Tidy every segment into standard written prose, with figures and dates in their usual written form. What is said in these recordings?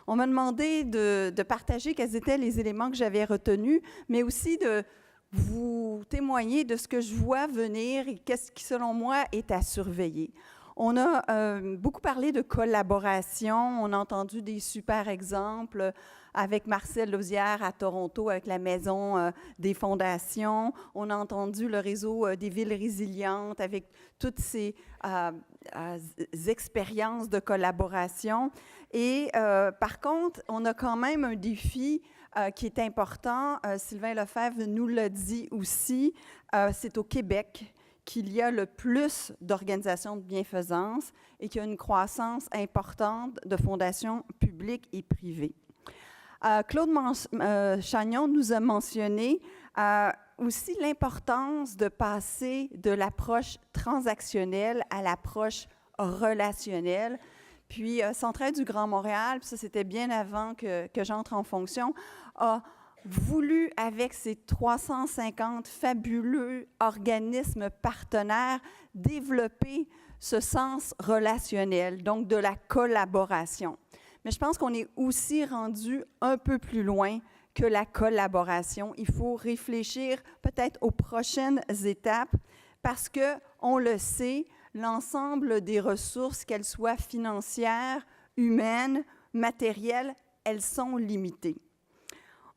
On m'a demandé de partager quels étaient les éléments que j'avais retenus, mais aussi de vous témoigner de ce que je vois venir et qu'est-ce qui, selon moi, est à surveiller. On a beaucoup parlé de collaboration, on a entendu des super exemples avec Marcel Lauzière à Toronto, avec la Maison des fondations. On a entendu le réseau des villes résilientes avec toutes ces expériences de collaboration. Et par contre, on a quand même un défi qui est important. Sylvain Lefebvre nous l'a dit aussi, c'est au Québec qu'il y a le plus d'organisations de bienfaisance et qu'il y a une croissance importante de fondations publiques et privées. Claude Chagnon nous a mentionné aussi l'importance de passer de l'approche transactionnelle à l'approche relationnelle. Puis, Centraide du Grand Montréal, puis ça c'était bien avant que j'entre en fonction, a voulu, avec ses 350 fabuleux organismes partenaires, développer ce sens relationnel, donc de la collaboration. Mais je pense qu'on est aussi rendu un peu plus loin que la collaboration. Il faut réfléchir peut-être aux prochaines étapes parce que, on le sait, l'ensemble des ressources, qu'elles soient financières, humaines, matérielles, elles sont limitées.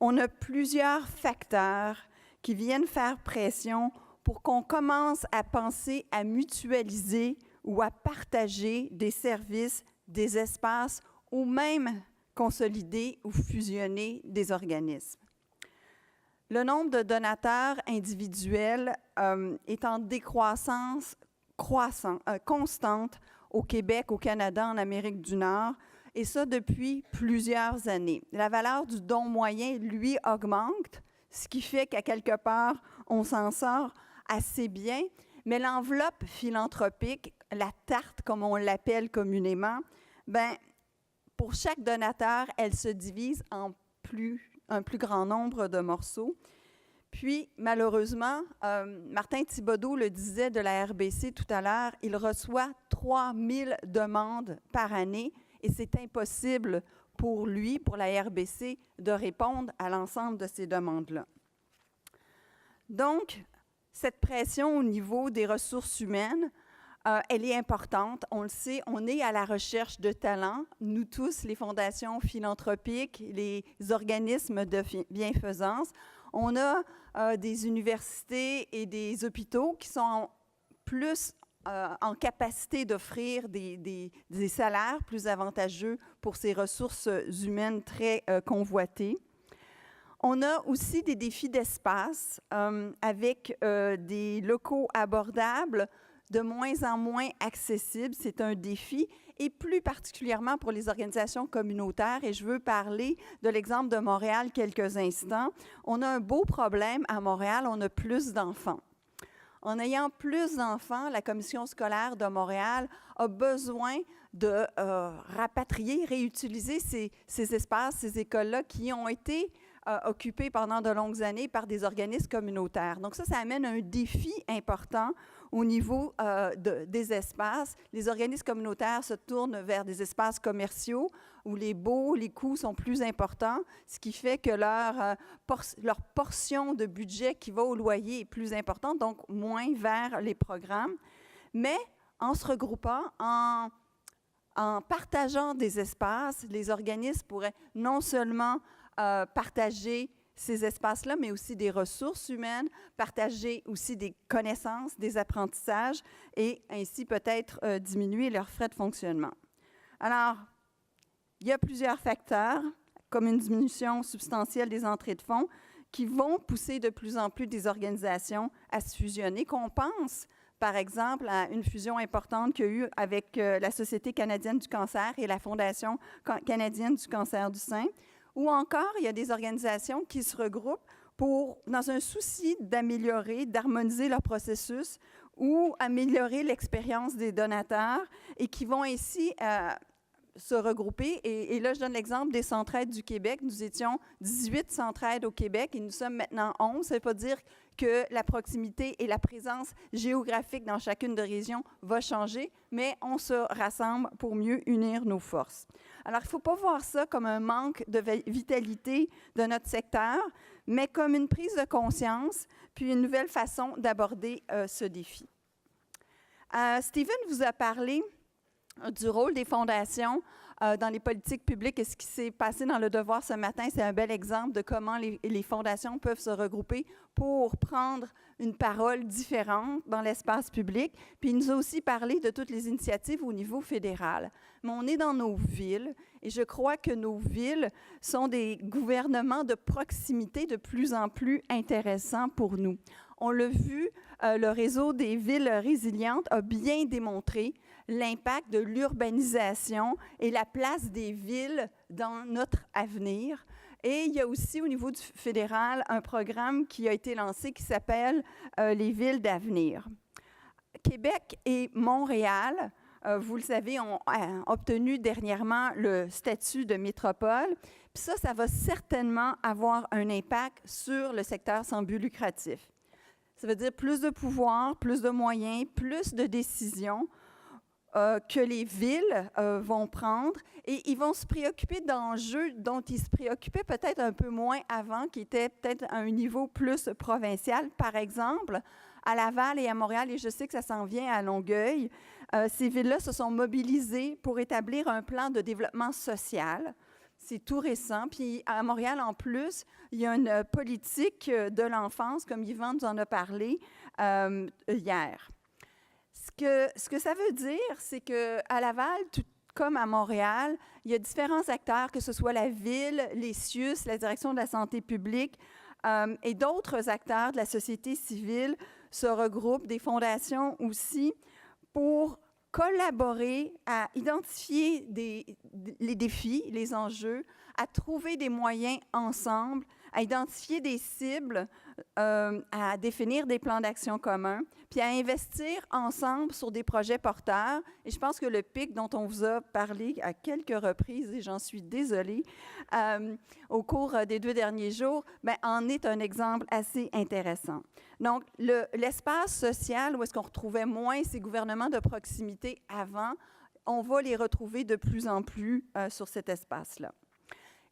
On a plusieurs facteurs qui viennent faire pression pour qu'on commence à penser à mutualiser ou à partager des services, des espaces ou même consolider ou fusionner des organismes. Le nombre de donateurs individuels est en décroissance constante au Québec, au Canada, en Amérique du Nord, et ça depuis plusieurs années. La valeur du don moyen, lui, augmente, ce qui fait qu'à quelque part, on s'en sort assez bien, mais l'enveloppe philanthropique, la tarte, comme on l'appelle communément, pour chaque donateur, elle se divise en un plus grand nombre de morceaux. Puis, malheureusement, Martin Thibodeau le disait de la RBC tout à l'heure, il reçoit 3000 demandes par année et c'est impossible pour lui, pour la RBC, de répondre à l'ensemble de ces demandes-là. Donc, cette pression au niveau des ressources humaines, elle est importante. On le sait, on est à la recherche de talents. Nous tous, les fondations philanthropiques, les organismes de bienfaisance, on a des universités et des hôpitaux qui sont plus en capacité d'offrir des salaires plus avantageux pour ces ressources humaines très convoitées. On a aussi des défis d'espace avec des locaux abordables, de moins en moins accessibles. C'est un défi, et plus particulièrement pour les organisations communautaires. Et je veux parler de l'exemple de Montréal quelques instants. On a un beau problème à Montréal, on a plus d'enfants. En ayant plus d'enfants, la Commission scolaire de Montréal a besoin de rapatrier, réutiliser ces espaces, ces écoles-là qui ont été occupées pendant de longues années par des organismes communautaires. Donc ça amène un défi important au niveau des espaces. Les organismes communautaires se tournent vers des espaces commerciaux où les baux, les coûts sont plus importants, ce qui fait que leur portion de budget qui va au loyer est plus importante, donc moins vers les programmes. Mais en se regroupant, en partageant des espaces, les organismes pourraient non seulement partager ces espaces-là, mais aussi des ressources humaines, partager aussi des connaissances, des apprentissages et ainsi peut-être diminuer leurs frais de fonctionnement. Alors, il y a plusieurs facteurs, comme une diminution substantielle des entrées de fonds, qui vont pousser de plus en plus des organisations à se fusionner, qu'on pense, par exemple, à une fusion importante qu'il y a eu avec la Société canadienne du cancer et la Fondation canadienne du cancer du sein, ou encore, il y a des organisations qui se regroupent dans un souci d'améliorer, d'harmoniser leur processus ou améliorer l'expérience des donateurs et qui vont ainsi se regrouper. Et là, je donne l'exemple des Centraides du Québec. Nous étions 18 Centraides au Québec et nous sommes maintenant 11. Ça ne veut pas dire que la proximité et la présence géographique dans chacune des régions va changer, mais on se rassemble pour mieux unir nos forces. Alors, il ne faut pas voir ça comme un manque de vitalité de notre secteur, mais comme une prise de conscience, puis une nouvelle façon d'aborder ce défi. Stephen vous a parlé du rôle des fondations dans les politiques publiques et ce qui s'est passé dans Le Devoir ce matin, c'est un bel exemple de comment les fondations peuvent se regrouper pour prendre une parole différente dans l'espace public. Puis il nous a aussi parlé de toutes les initiatives au niveau fédéral. Mais on est dans nos villes et je crois que nos villes sont des gouvernements de proximité de plus en plus intéressants pour nous. On l'a vu, le réseau des villes résilientes a bien démontré l'impact de l'urbanisation et la place des villes dans notre avenir. Et il y a aussi au niveau du fédéral un programme qui a été lancé qui s'appelle les villes d'avenir. Québec et Montréal, vous le savez, ont obtenu dernièrement le statut de métropole. Puis ça va certainement avoir un impact sur le secteur sans but lucratif. Ça veut dire plus de pouvoir, plus de moyens, plus de décisions que les villes vont prendre et ils vont se préoccuper d'enjeux dont ils se préoccupaient peut-être un peu moins avant, qui étaient peut-être à un niveau plus provincial. Par exemple, à Laval et à Montréal, et je sais que ça s'en vient à Longueuil, ces villes-là se sont mobilisées pour établir un plan de développement social. C'est tout récent. Puis à Montréal, en plus, il y a une politique de l'enfance, comme Yvan nous en a parlé hier. Ce que ça veut dire, c'est qu'à Laval, tout comme à Montréal, il y a différents acteurs, que ce soit la ville, les CIUS, la Direction de la santé publique et d'autres acteurs de la société civile se regroupent, des fondations aussi, pour collaborer à identifier les défis, les enjeux, à trouver des moyens ensemble, à identifier des cibles, à définir des plans d'action communs, puis à investir ensemble sur des projets porteurs. Et je pense que le PIC dont on vous a parlé à quelques reprises, et j'en suis désolée, au cours des 2 derniers jours, en est un exemple assez intéressant. Donc, l'espace social, où est-ce qu'on retrouvait moins ces gouvernements de proximité avant, on va les retrouver de plus en plus sur cet espace-là.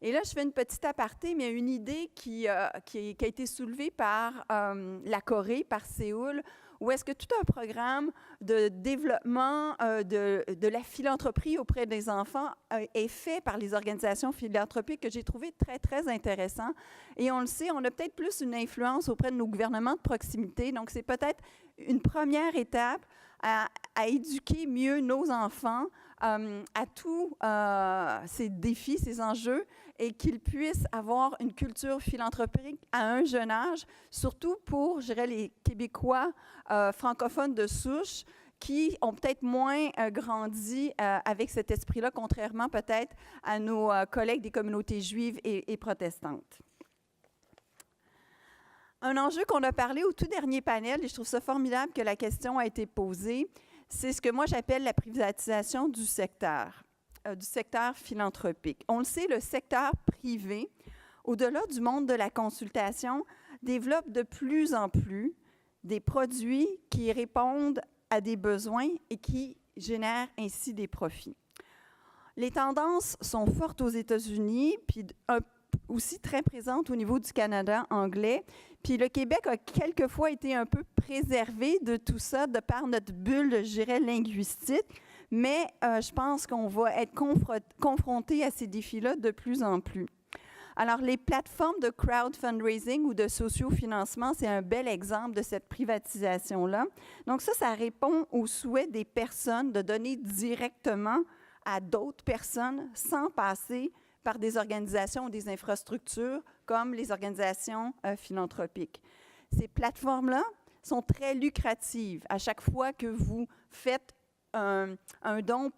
Et là, je fais une petite aparté, mais il y a une idée qui a été soulevée par la Corée, par Séoul, où est-ce que tout un programme de développement de la philanthropie auprès des enfants est fait par les organisations philanthropiques que j'ai trouvé très, très intéressant. Et on le sait, on a peut-être plus une influence auprès de nos gouvernements de proximité. Donc, c'est peut-être une première étape à éduquer mieux nos enfants à tous ces défis, ces enjeux, et qu'ils puissent avoir une culture philanthropique à un jeune âge, surtout pour, je dirais, les Québécois francophones de souche qui ont peut-être moins grandi avec cet esprit-là, contrairement peut-être à nos collègues des communautés juives et protestantes. Un enjeu qu'on a parlé au tout dernier panel, et je trouve ça formidable que la question a été posée, c'est ce que moi j'appelle la privatisation du secteur philanthropique. On le sait, le secteur privé, au-delà du monde de la consultation, développe de plus en plus des produits qui répondent à des besoins et qui génèrent ainsi des profits. Les tendances sont fortes aux États-Unis, puis aussi très présentes au niveau du Canada anglais. Puis le Québec a quelquefois été un peu préservé de tout ça de par notre bulle, je dirais, linguistique. Mais je pense qu'on va être confronté à ces défis-là de plus en plus. Alors, les plateformes de crowdfundraising ou de sociofinancement, c'est un bel exemple de cette privatisation-là. Donc ça répond au souhait des personnes de donner directement à d'autres personnes sans passer par des organisations ou des infrastructures comme les organisations philanthropiques. Ces plateformes-là sont très lucratives. À chaque fois que vous faites un don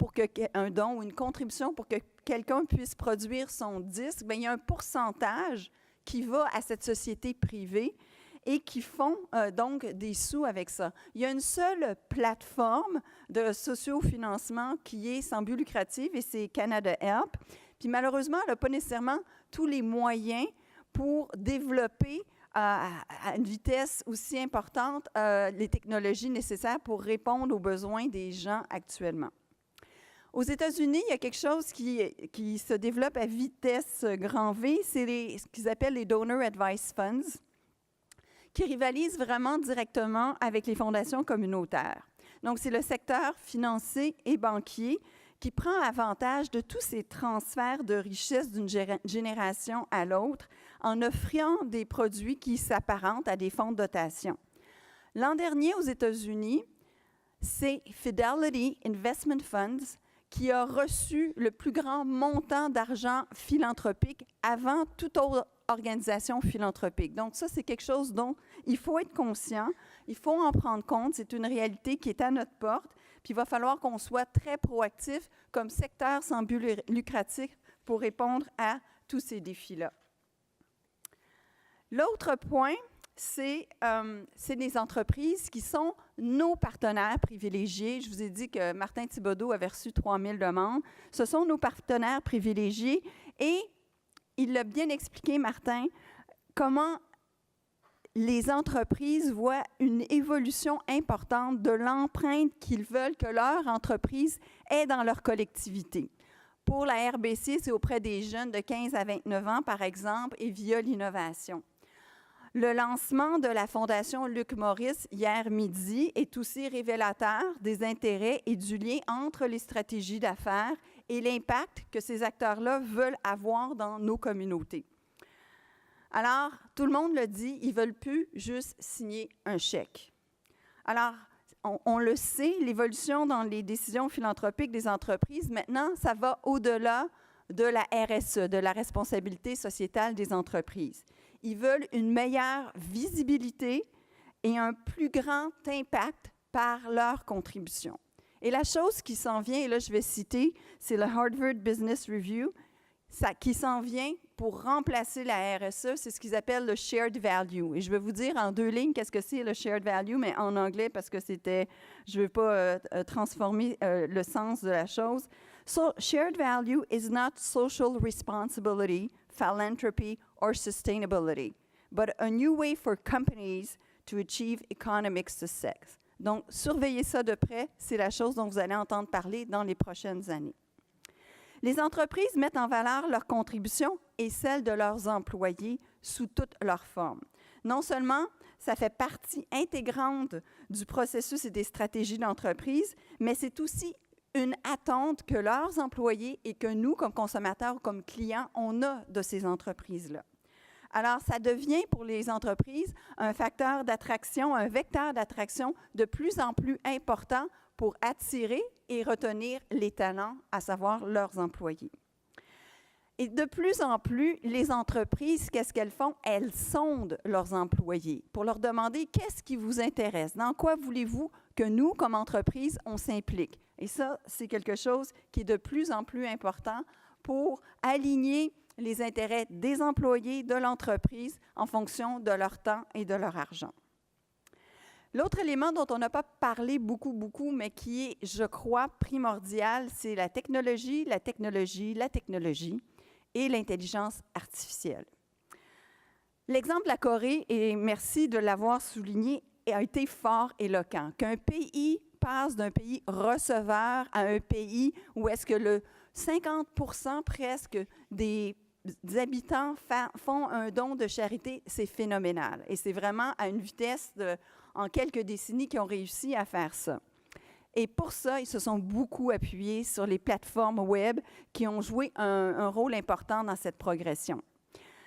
ou une contribution pour que quelqu'un puisse produire son disque, bien, il y a un pourcentage qui va à cette société privée et qui font donc des sous avec ça. Il y a une seule plateforme de sociofinancement qui est sans but lucratif et c'est Canada Help. Puis malheureusement, elle n'a pas nécessairement tous les moyens pour développer à une vitesse aussi importante les technologies nécessaires pour répondre aux besoins des gens actuellement. Aux États-Unis, il y a quelque chose qui se développe à vitesse grand V, c'est ce qu'ils appellent les Donor Advice Funds, qui rivalisent vraiment directement avec les fondations communautaires. Donc, c'est le secteur financier et banquier qui prend avantage de tous ces transferts de richesses d'une génération à l'autre en offrant des produits qui s'apparentent à des fonds de dotation. L'an dernier, aux États-Unis, c'est Fidelity Investment Funds qui a reçu le plus grand montant d'argent philanthropique avant toute autre organisation philanthropique. Donc ça, c'est quelque chose dont il faut être conscient, il faut en prendre compte, c'est une réalité qui est à notre porte, puis il va falloir qu'on soit très proactif comme secteur sans but lucratif pour répondre à tous ces défis-là. L'autre point, c'est les entreprises qui sont nos partenaires privilégiés. Je vous ai dit que Martin Thibodeau avait reçu 3000 demandes. Ce sont nos partenaires privilégiés et il l'a bien expliqué, Martin, comment les entreprises voient une évolution importante de l'empreinte qu'ils veulent que leur entreprise ait dans leur collectivité. Pour la RBC, c'est auprès des jeunes de 15 à 29 ans, par exemple, et via l'innovation. Le lancement de la Fondation Luc Morris hier midi est aussi révélateur des intérêts et du lien entre les stratégies d'affaires et l'impact que ces acteurs-là veulent avoir dans nos communautés. Alors, tout le monde le dit, ils ne veulent plus juste signer un chèque. Alors, on le sait, l'évolution dans les décisions philanthropiques des entreprises, maintenant, ça va au-delà de la RSE, de la responsabilité sociétale des entreprises. Ils veulent une meilleure visibilité et un plus grand impact par leur contribution. Et la chose qui s'en vient, et là je vais citer, c'est le Harvard Business Review, qui s'en vient pour remplacer la RSE, c'est ce qu'ils appellent le shared value. Et je vais vous dire en 2 lignes qu'est-ce que c'est le shared value, mais en anglais parce que je ne veux pas transformer le sens de la chose. So, shared value is not social responsibility, philanthropy, or sustainability, but a new way for companies to achieve economic success. Donc, surveillez ça de près, c'est la chose dont vous allez entendre parler dans les prochaines années. Les entreprises mettent en valeur leurs contributions et celles de leurs employés sous toutes leurs formes. Non seulement ça fait partie intégrante du processus et des stratégies d'entreprise, mais c'est aussi une attente que leurs employés et que nous, comme consommateurs ou comme clients, on a de ces entreprises-là. Alors, ça devient pour les entreprises un facteur d'attraction, un vecteur d'attraction de plus en plus important pour attirer et retenir les talents, à savoir leurs employés. Et de plus en plus, les entreprises, qu'est-ce qu'elles font? Elles sondent leurs employés pour leur demander qu'est-ce qui vous intéresse, dans quoi voulez-vous que nous, comme entreprise, on s'implique. Et ça, c'est quelque chose qui est de plus en plus important pour aligner les intérêts des employés de l'entreprise en fonction de leur temps et de leur argent. L'autre élément dont on n'a pas parlé beaucoup, mais qui est, je crois, primordial, c'est la technologie et l'intelligence artificielle. L'exemple de la Corée, et merci de l'avoir souligné, a été fort éloquent. Qu'un pays passe d'un pays receveur à un pays où est-ce que le 50% presque des habitants font un don de charité, c'est phénoménal. Et c'est vraiment à une vitesse en quelques décennies qu'ils ont réussi à faire ça. Et pour ça, ils se sont beaucoup appuyés sur les plateformes web qui ont joué un rôle important dans cette progression.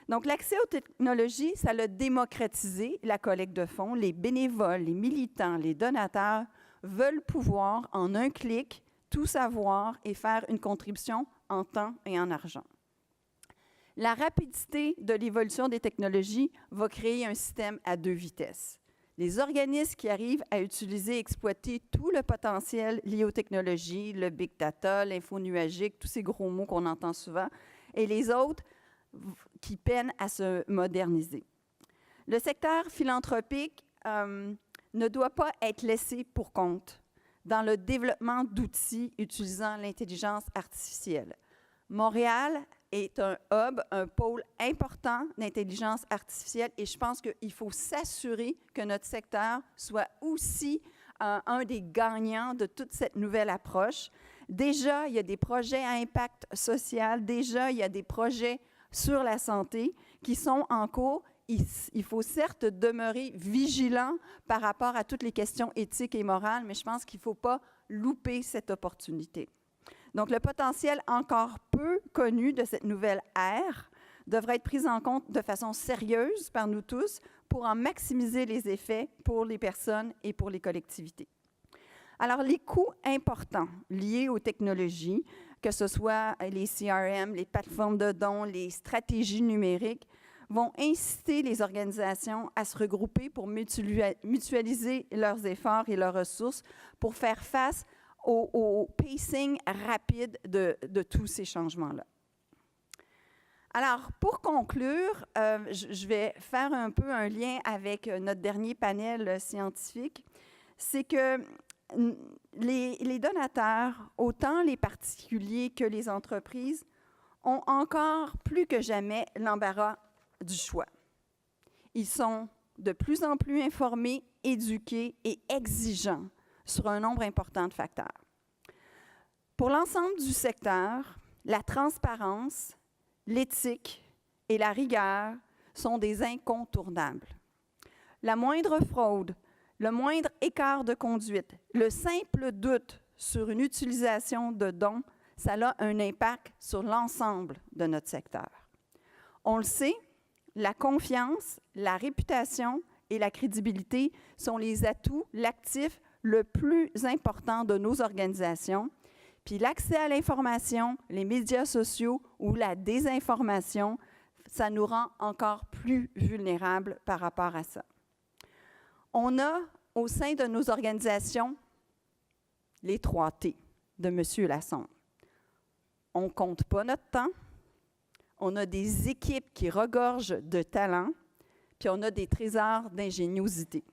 Donc, l'accès aux technologies, ça l'a démocratisé, la collecte de fonds. Les bénévoles, les militants, les donateurs veulent pouvoir, en un clic, tout savoir et faire une contribution en temps et en argent. La rapidité de l'évolution des technologies va créer un système à 2 vitesses. Les organismes qui arrivent à utiliser et exploiter tout le potentiel lié aux technologies, le big data, l'info nuagique, tous ces gros mots qu'on entend souvent, et les autres qui peinent à se moderniser. Le secteur philanthropique ne doit pas être laissé pour compte dans le développement d'outils utilisant l'intelligence artificielle. Montréal est un hub, un pôle important d'intelligence artificielle et je pense qu'il faut s'assurer que notre secteur soit aussi un des gagnants de toute cette nouvelle approche. Déjà, il y a des projets à impact social, déjà, il y a des projets sur la santé qui sont en cours. Il faut certes demeurer vigilant par rapport à toutes les questions éthiques et morales, mais je pense qu'il ne faut pas louper cette opportunité. Donc, le potentiel encore peu connu de cette nouvelle ère devrait être pris en compte de façon sérieuse par nous tous pour en maximiser les effets pour les personnes et pour les collectivités. Alors, les coûts importants liés aux technologies, que ce soit les CRM, les plateformes de dons, les stratégies numériques, vont inciter les organisations à se regrouper pour mutualiser leurs efforts et leurs ressources pour faire face au pacing rapide de tous ces changements-là. Alors, pour conclure, je vais faire un peu un lien avec notre dernier panel scientifique. C'est que les donateurs, autant les particuliers que les entreprises, ont encore plus que jamais l'embarras du choix. Ils sont de plus en plus informés, éduqués et exigeants sur un nombre important de facteurs. Pour l'ensemble du secteur, la transparence, l'éthique et la rigueur sont des incontournables. La moindre fraude, le moindre écart de conduite, le simple doute sur une utilisation de dons, ça a un impact sur l'ensemble de notre secteur. On le sait, la confiance, la réputation et la crédibilité sont les atouts, l'actif le plus important de nos organisations. Puis l'accès à l'information, les médias sociaux ou la désinformation, ça nous rend encore plus vulnérables par rapport à ça. On a au sein de nos organisations les 3 T de M. Lassonde. On ne compte pas notre temps, on a des équipes qui regorgent de talent, puis on a des trésors d'ingéniosité.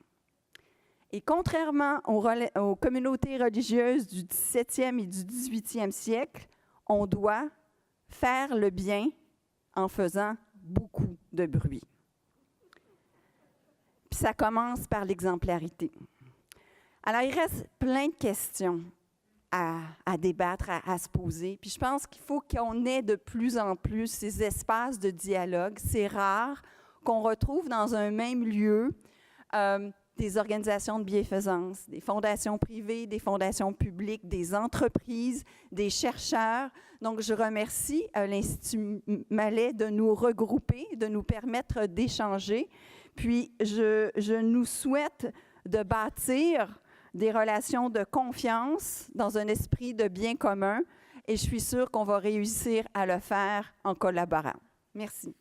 Et contrairement aux communautés religieuses du 17e et du 18e siècle, on doit faire le bien en faisant beaucoup de bruit. Puis ça commence par l'exemplarité. Alors, il reste plein de questions à débattre, à se poser. Puis je pense qu'il faut qu'on ait de plus en plus ces espaces de dialogue. C'est rare qu'on retrouve dans un même lieu des organisations de bienfaisance, des fondations privées, des fondations publiques, des entreprises, des chercheurs. Donc, je remercie l'Institut Malais de nous regrouper, de nous permettre d'échanger. Puis, je nous souhaite de bâtir des relations de confiance dans un esprit de bien commun et je suis sûre qu'on va réussir à le faire en collaborant. Merci.